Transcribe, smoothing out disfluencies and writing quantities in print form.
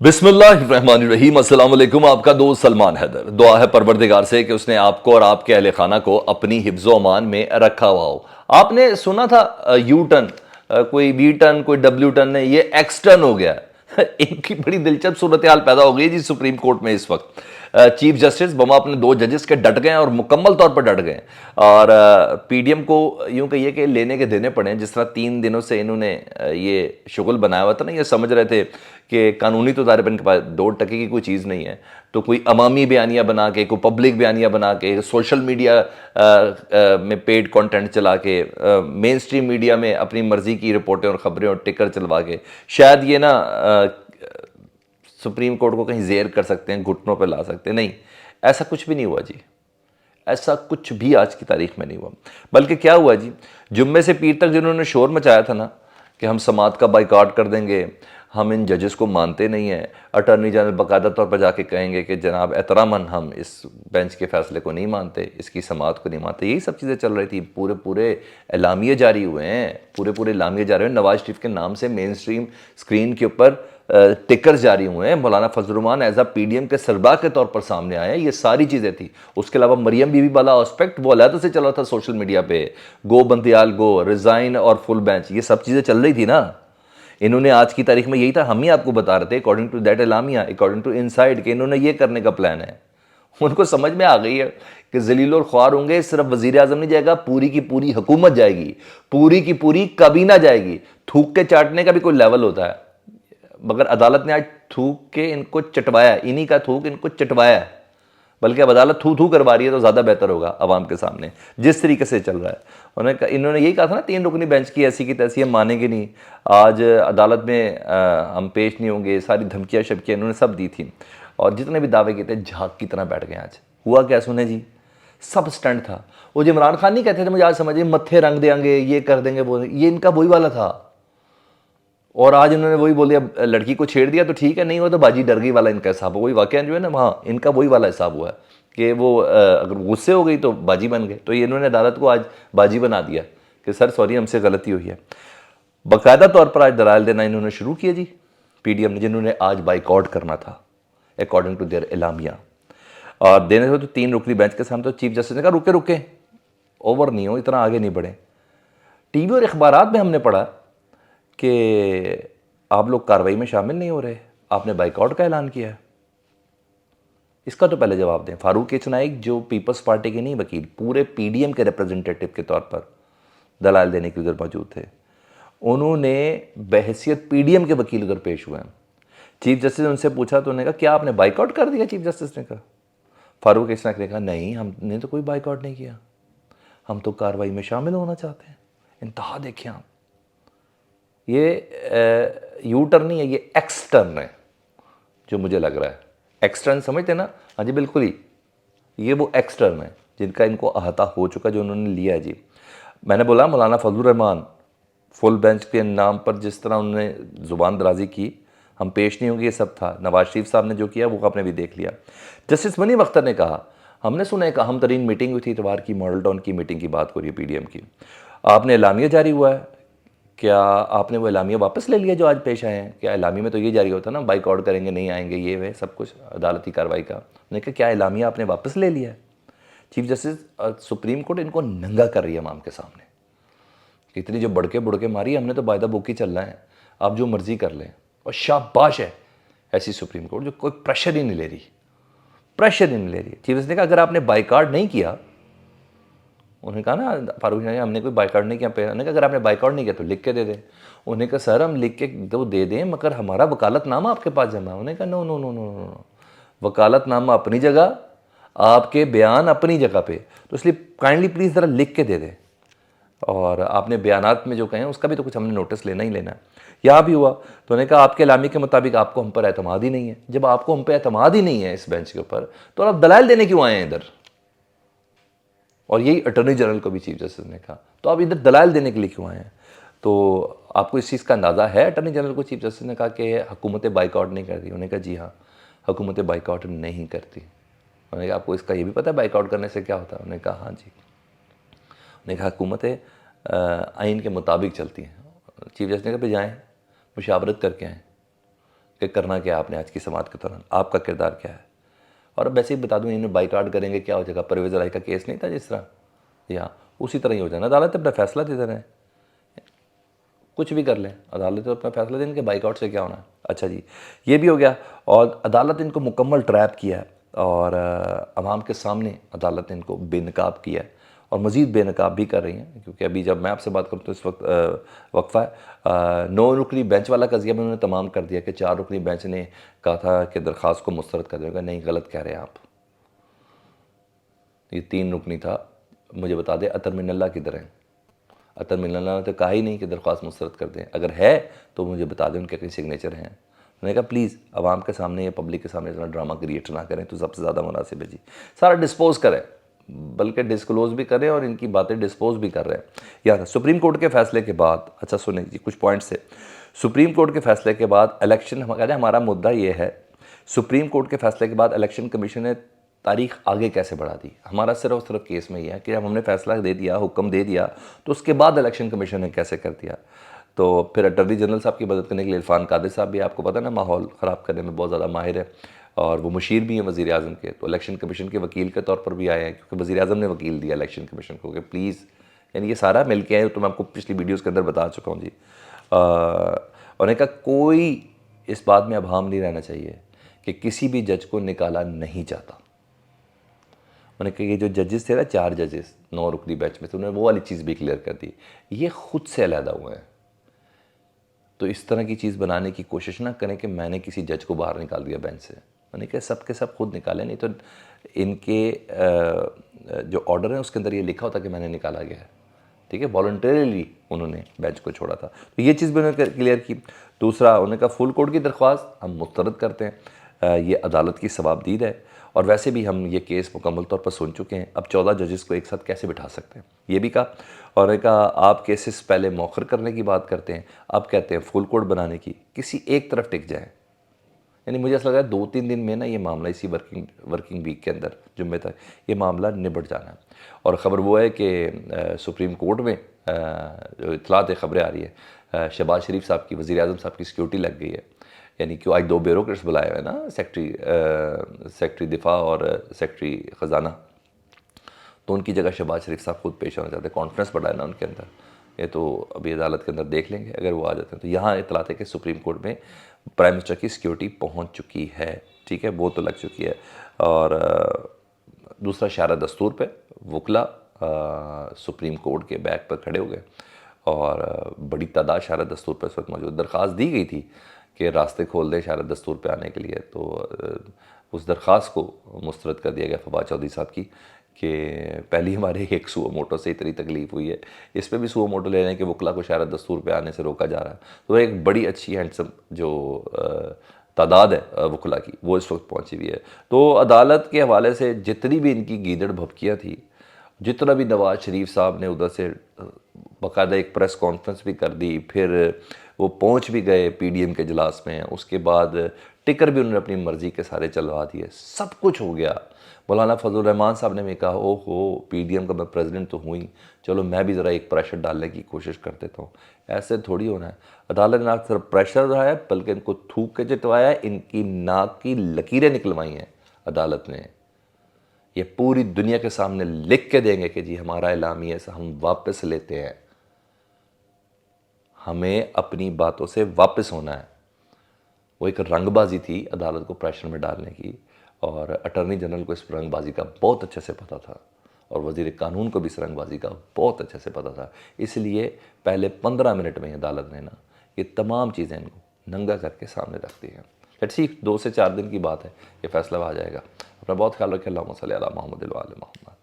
बिस्मिल्लाहिर्रहमानिर्रहीम। अस्सलाम वालेकुम। आपका दोस्त सलमान हैदर। दुआ है परवरदिगार से कि उसने आपको और आपके अहले खाना को अपनी हिफ्ज़ो अमान में रखा हुआ हो। आपने सुना था यू टर्न, कोई वी टर्न, कोई डब्ल्यू टर्न, नहीं, ये एक्स टर्न हो गया है। इनकी बड़ी दिलचस्प सूरत हाल पैदा हो गई जी सुप्रीम कोर्ट में इस वक्त। चीफ जस्टिस बमा अपने दो जजेस के डट गए और मुकम्मल तौर पर डट गए, और पीडीएम को यूं कहिए कि लेने के देने पड़े। जिस तरह 3 दिनों से इन्होंने ये शुगल बनाया हुआ था ना, ये समझ रहे थे कि कानूनी तो दायरे पर इनके पास 2 टके की कोई चीज़ नहीं है, तो कोई अवामी बयानिया बना के, कोई पब्लिक बयानिया बना के, सोशल मीडिया में पेड कंटेंट चला के, मेन स्ट्रीम मीडिया में अपनी मर्जी की रिपोर्टें और ख़बरें और टिकर चलवा के शायद ये ना सुप्रीम कोर्ट को कहीं जेर कर सकते हैं, घुटनों पे ला सकते हैं। नहीं, ऐसा कुछ भी नहीं हुआ जी। ऐसा कुछ भी आज की तारीख में नहीं हुआ। बल्कि क्या हुआ जी, जुम्मे से पीर तक जिन्होंने शोर मचाया था ना कि हम समात का बाइकआउट कर देंगे, हम इन जजेस को मानते नहीं हैं, अटॉर्नी जनरल बाकायदा तौर पर जाके कहेंगे कि जनाब एहतरामन हम इस बेंच के फैसले को नहीं मानते, इसकी समात को नहीं मानते, यही सब चीज़ें चल रही थी। पूरे पूरे एलामिये जारी हुए हैं, पूरे पूरे एलामिये जारी हुए हैं। नवाज शरीफ के नाम से मेन स्ट्रीम स्क्रीन के ऊपर टिकर जारी हुए हैं। मौलाना फजल रहमान एज आ पीडीएम के सरबराह के तौर पर सामने आए हैं। ये सारी चीज़ें थी। उसके अलावा मरियम बीबी वाला एस्पेक्ट वो अलग से चल रहा था सोशल मीडिया पे, गो बंदियाल गो, रिजाइन और फुल बेंच, ये सब चीज़ें चल रही थी ना। इन्होंने आज की तारीख में यही था, हम ही आपको बता रहे थे अकॉर्डिंग टू दैट एलामिया, अकॉर्डिंग टू इनसाइड, कि इन्होंने ये करने का प्लान है। उनको समझ में आ गई है कि जलील और ख्वार होंगे, सिर्फ वजीर आजम नहीं जाएगा, पूरी की पूरी हुकूमत जाएगी, पूरी की पूरी काबीना जाएगी। थूक के चाटने का भी कोई लेवल होता है, मगर अदालत ने आज थूक के इनको चटवाया, इन्हीं का थूक इनको चटवाया। बल्कि अब अदालत थू थू करवा रही है तो ज़्यादा बेहतर होगा अवाम के सामने, जिस तरीके से चल रहा है। इन्होंने यही कहा था ना 3 रुकनी बेंच की ऐसी की तैसी, हम मानेंगे नहीं, आज अदालत में हम पेश नहीं होंगे, सारी धमकियाँ शमकियाँ इन्होंने सब दी थी। और जितने भी दावे किए थे झाग की तरह बैठ गए। आज हुआ क्या सुने जी, सब स्टैंड था। वो जो इमरान खान नहीं कहते थे मुझे आज समझिए मत्थे रंग देंगे, ये कर देंगे, वो, ये इनका वही वाला था। और आज इन्होंने वही बोल दिया, लड़की को छेड़ दिया तो ठीक है, नहीं हो तो बाजी डर गई वाला इनका हिसाब। वही वाकया जो है ना, वहाँ इनका वही वाला हिसाब हुआ है कि वो अगर गुस्से हो गई तो बाजी बन गए। तो ये इन्होंने अदालत को आज बाजी बना दिया कि सर सॉरी, हमसे गलती हुई है। बाकायदा तौर पर आज दलाल देना इन्होंने शुरू किया जी पीडीएम ने, जिन्होंने आज बाइकआउट करना था अकॉर्डिंग टू देयर एलामिया। और देने से तो 3 रुकनी बेंच के सामने तो चीफ जस्टिस ने कहा रुके रुके, ओवर नहीं हो, इतना आगे नहीं बढ़े। टीवी और अखबारात में हमने पढ़ा कि आप लोग कार्रवाई में शामिल नहीं हो रहे, आपने बाइकआउट का ऐलान किया है। इसका तो पहले जवाब दें। फारूक एच नाइक जो पीपल्स पार्टी के नहीं वकील, पूरे पीडीएम के रिप्रेजेंटेटिव के तौर पर दलाल देने के उधर मौजूद थे, उन्होंने बहसियत पीडीएम के वकील उधर पेश हुए हैं। चीफ जस्टिस ने उनसे पूछा तो उन्होंने कहा क्या आपने बाइकआउट कर दिया? चीफ जस्टिस ने कहा, फारूक एच नाइक ने कहा नहीं, हमने तो कोई बाइकआउट नहीं किया, हम तो कार्रवाई में शामिल होना चाहते हैं। इंतहा देखिए आप, ये यू टर्न नहीं है, ये एक्स टर्न है जो मुझे लग रहा है। एक्स टर्न समझते ना? हाँ जी बिल्कुल ही, ये वो एक्स टर्न है जिनका इनको अहाता हो चुका, जो उन्होंने लिया है जी। मैंने बोला मौलाना फजल रहमान फुल बेंच के नाम पर जिस तरह उन्होंने ज़ुबान दराजी की, हम पेश नहीं होंगे, ये सब था। नवाज शरीफ साहब ने जो किया वो आपने भी देख लिया। जस्टिस मनी अख्तर ने कहा, हमने सुना एक अहम तरीन मीटिंग हुई थी इतवार की, मॉडल टाउन की मीटिंग की बात हो रही है पीडीएम की, आपने एलामिया जारी हुआ है, क्या आपने वो एलामिया वापस ले लिया जो आज पेश आए हैं? क्या एलामिया में तो ये जारी होता ना, बाइकआउट करेंगे, नहीं आएंगे, ये वे सब कुछ अदालती कार्रवाई का। मैंने कहा क्या एलामिया आपने वापस ले लिया है? चीफ जस्टिस सुप्रीम कोर्ट इनको नंगा कर रही है आवाम के सामने, इतनी जो बड़के बुड़के मारी, हमने तो बायदा बुकी चलना है, आप जो मर्जी कर लें। और शाबाश है ऐसी सुप्रीम कोर्ट जो कोई प्रेशर ही नहीं ले रही, प्रेशर ही नहीं ले रही। चीफ जस्टिस ने कहा अगर आपने बाइकआउट नहीं किया, उन्होंने कहा ना फारूक ने, हमने कोई बाइकआउट नहीं किया। उन्होंने कहा अगर आपने बाइकआउट नहीं किया तो लिख के दे दें। उन्होंने कहा सर हम लिख के तो दे दें, मगर हमारा वकालतनामा आपके पास जमा है। उन्होंने कहा no no no no no, वकालतनामा अपनी जगह, आपके बयान अपनी जगह पे, तो इसलिए काइंडली प्लीज़ ज़रा लिख के दे दें। और आपने बयानात में जो कहें उसका भी तो कुछ हमने नोटिस लेना ही लेना है। यहाँ भी हुआ तो उन्होंने कहा आपके एलामी के मुताबिक आपको हम पर एतमाद ही नहीं है। जब आपको हम पर एतमाद ही नहीं है इस बेंच के ऊपर, तो आप दलाल देने क्यों आए हैं इधर? और यही अटॉर्नी जनरल को भी चीफ जस्टिस ने कहा, तो आप इधर दलाल देने के लिए क्यों आए हैं? तो आपको इस चीज़ का अंदाज़ा है? अटॉर्नी जनरल को चीफ जस्टिस ने कहा कि हुकूमतें बाइकआउट नहीं करती। उन्होंने कहा जी हाँ, हुकूमतें बाइकआउट नहीं करती। उन्होंने कहा आपको इसका ये भी पता है बाइकआउट करने से क्या होता है? उन्होंने कहा हाँ जी। उन्होंने कहा हुकूमतें आइन के मुताबिक चलती हैं। चीफ जस्टिस ने कहा जाएँ मुशावरत करके आएँ کہ کرنا کیا آپ نے آج کی سماعت کے دوران، آپ کا کردار کیا ہے. اور اب ویسے ہی بتا دوں، انہیں بائیکاٹ کریں گے کیا ہو جائے گا. پرویز الہی کا کیس نہیں تھا جس طرح، یا اسی طرح ہی ہو جانا. عدالت اپنا فیصلہ دیتے رہیں، کچھ بھی کر لیں، عدالت تو اپنا فیصلہ دیں کہ بائیک آؤٹ سے کیا ہونا ہے. اچھا جی، یہ بھی ہو گیا. اور عدالت ان کو مکمل ٹریپ کیا ہے، اور عوام کے سامنے عدالت نے ان کو بے نقاب کیا ہے، اور مزید بے نقاب بھی کر رہی ہیں. کیونکہ ابھی جب میں آپ سے بات کروں تو اس وقت وقفہ ہے. 9 رکنی بینچ والا قضیہ میں انہوں نے تمام کر دیا کہ 4 رکنی بینچ نے کہا تھا کہ درخواست کو مسترد کر دے گا. نہیں، غلط کہہ رہے ہیں آپ. یہ 3 رکنی تھا. مجھے بتا دیں عطر من اللہ کدھر ہیں؟ عطر من اللہ نے تو کہا ہی نہیں کہ درخواست مسترد کر دیں. اگر ہے تو مجھے بتا دیں ان کے کئی سگنیچر ہیں. میں نے کہا پلیز عوام کے سامنے یا پبلک کے سامنے اتنا ڈرامہ کریٹ نہ کریں تو سب سے زیادہ مناسب ہے جی. سارا ڈسپوز کریں، بلکہ ڈسکلوز بھی کریں اور ان کی باتیں ڈسپوز بھی کر رہے ہیں. یاد سپریم کورٹ کے فیصلے کے بعد، اچھا سنیں جی کچھ پوائنٹس سے. سپریم کورٹ کے فیصلے کے بعد الیکشن، ہم کہتے ہیں ہمارا مدعا یہ ہے، سپریم کورٹ کے فیصلے کے بعد الیکشن کمیشن نے تاریخ آگے کیسے بڑھا دی. ہمارا صرف کیس میں یہ ہے کہ جب ہم نے فیصلہ دے دیا، حکم دے دیا، تو اس کے بعد الیکشن کمیشن نے کیسے کر دیا. تو پھر اٹارنی جنرل صاحب کی مدد کرنے کے لیے عرفان قادر صاحب بھی، آپ کو پتہ نا ماحول خراب کرنے میں بہت زیادہ ماہر ہے، اور وہ مشیر بھی ہیں وزیر اعظم کے. تو الیکشن کمیشن کے وکیل کے طور پر بھی آئے ہیں، کیونکہ وزیر اعظم نے وکیل دیا الیکشن کمیشن کو کہ پلیز، یعنی یہ سارا مل کے آئے. تو میں آپ کو پچھلی ویڈیوز کے اندر بتا چکا ہوں جی. اور نے کہا کوئی اس بات میں ابہام نہیں رہنا چاہیے کہ کسی بھی جج کو نکالا نہیں جاتا. میں نے کہا یہ جو ججز تھے نا، 4 ججز 9 رکنی بینچ میں، تو انہوں نے وہ والی چیز بھی کلیئر کر دی. یہ خود سے علیحدہ ہوئے ہیں. تو اس طرح کی چیز بنانے کی کوشش نہ کریں کہ میں نے کسی جج کو باہر نکال دیا بینچ سے. میں نے کہا سب کے سب خود نکالیں، نہیں تو ان کے جو آرڈر ہیں اس کے اندر یہ لکھا ہوتا کہ میں نے نکالا گیا ہے. ٹھیک ہے، والنٹریلی انہوں نے بینچ کو چھوڑا تھا. تو یہ چیز بھی انہوں نے کلیئر کی. دوسرا، انہوں نے کہا فل کورٹ کی درخواست ہم مسترد کرتے ہیں، یہ عدالت کی ثوابدید ہے. اور ویسے بھی ہم یہ کیس مکمل طور پر سن چکے ہیں، اب 14 ججز کو ایک ساتھ کیسے بٹھا سکتے ہیں، یہ بھی کہا. اور نے کہا آپ کیسز پہلے مؤخر کرنے کی بات کرتے ہیں، اب کہتے ہیں فل کورٹ بنانے کی. کسی ایک طرف ٹک جائیں. یعنی مجھے ایسا لگ رہا ہے 2-3 دن میں نا یہ معاملہ اسی ورکنگ ویک کے اندر جمعے تک یہ معاملہ نبٹ جانا ہے. اور خبر وہ ہے کہ سپریم کورٹ میں جو اطلاعات خبریں آ رہی ہے، شہباز شریف صاحب کی، وزیر اعظم صاحب کی سیکیورٹی لگ گئی ہے. یعنی کہ آج 2 بیوروکریٹس بلائے ہوئے ہیں نا، سیکٹری دفاع اور سیکٹری خزانہ. تو ان کی جگہ شہباز شریف صاحب خود پیش آنا چاہتے ہیں. کانفیڈنس بڑھا ہے نا ان کے اندر. یہ تو ابھی عدالت کے اندر دیکھ لیں گے اگر وہ آ جاتے ہیں. تو یہاں اطلاعات ہے کہ سپریم کورٹ میں پرائم منسٹر کی سیکیورٹی پہنچ چکی ہے. ٹھیک ہے، وہ تو لگ چکی ہے. اور دوسرا، شارع دستور پہ وکلا سپریم کورٹ کے بیک پر کھڑے ہو گئے، اور بڑی تعداد شارع دستور پہ اس وقت موجود. درخواست دی گئی تھی کہ راستے کھول دیں شارع دستور پہ آنے کے لیے. تو اس درخواست کو مسترد کر دیا گیا فواد چودھری صاحب کی کہ پہلی ہمارے ایک سو موٹو سے اتنی تکلیف ہوئی ہے، اس پہ بھی سو موٹو لے رہے ہیں کہ وکلا کو شارع دستور پہ آنے سے روکا جا رہا ہے. تو ایک بڑی اچھی ہینڈسم جو تعداد ہے وکلا کی، وہ اس وقت پہنچی ہوئی ہے. تو عدالت کے حوالے سے جتنی بھی ان کی گیدڑ بھبکیاں تھی، جتنا بھی نواز شریف صاحب نے ادھر سے باقاعدہ ایک پریس کانفرنس بھی کر دی، پھر وہ پہنچ بھی گئے پی ڈی ایم کے اجلاس میں، اس کے بعد ٹکر بھی انہوں نے اپنی مرضی کے سارے چلوا دیے، سب کچھ ہو گیا. مولانا فضل الرحمان صاحب نے بھی کہا او ہو پی ڈی ایم کا میں پریزیڈنٹ تو ہوں ہی، چلو میں بھی ذرا ایک پریشر ڈالنے کی کوشش کر دیتا ہوں. ایسے تھوڑی ہونا ہے. عدالت نے نہ صرف پریشر رہا ہے بلکہ ان کو تھوک کے چٹوایا ہے، ان کی ناک کی لکیریں نکلوائی ہیں عدالت نے. یہ پوری دنیا کے سامنے لکھ کے دیں گے کہ جی ہمارا اعلامیہ سے ہم واپس لیتے ہیں، ہمیں اپنی باتوں سے واپس ہونا ہے. وہ ایک رنگ بازی تھی عدالت کو پریشر میں ڈالنے کی، اور اٹارنی جنرل کو اس رنگ بازی کا بہت اچھے سے پتہ تھا، اور وزیر قانون کو بھی اس رنگ بازی کا بہت اچھے سے پتہ تھا. اس لیے پہلے 15 منٹ میں عدالت نے نا یہ تمام چیزیں ان کو ننگا کر کے سامنے رکھ دی ہیں. لیٹس سی 2 سے 4 دن کی بات ہے، یہ فیصلہ آ جائے گا. اپنا بہت خیال رکھیں. اللہم صلی علی محمد و آل محمد.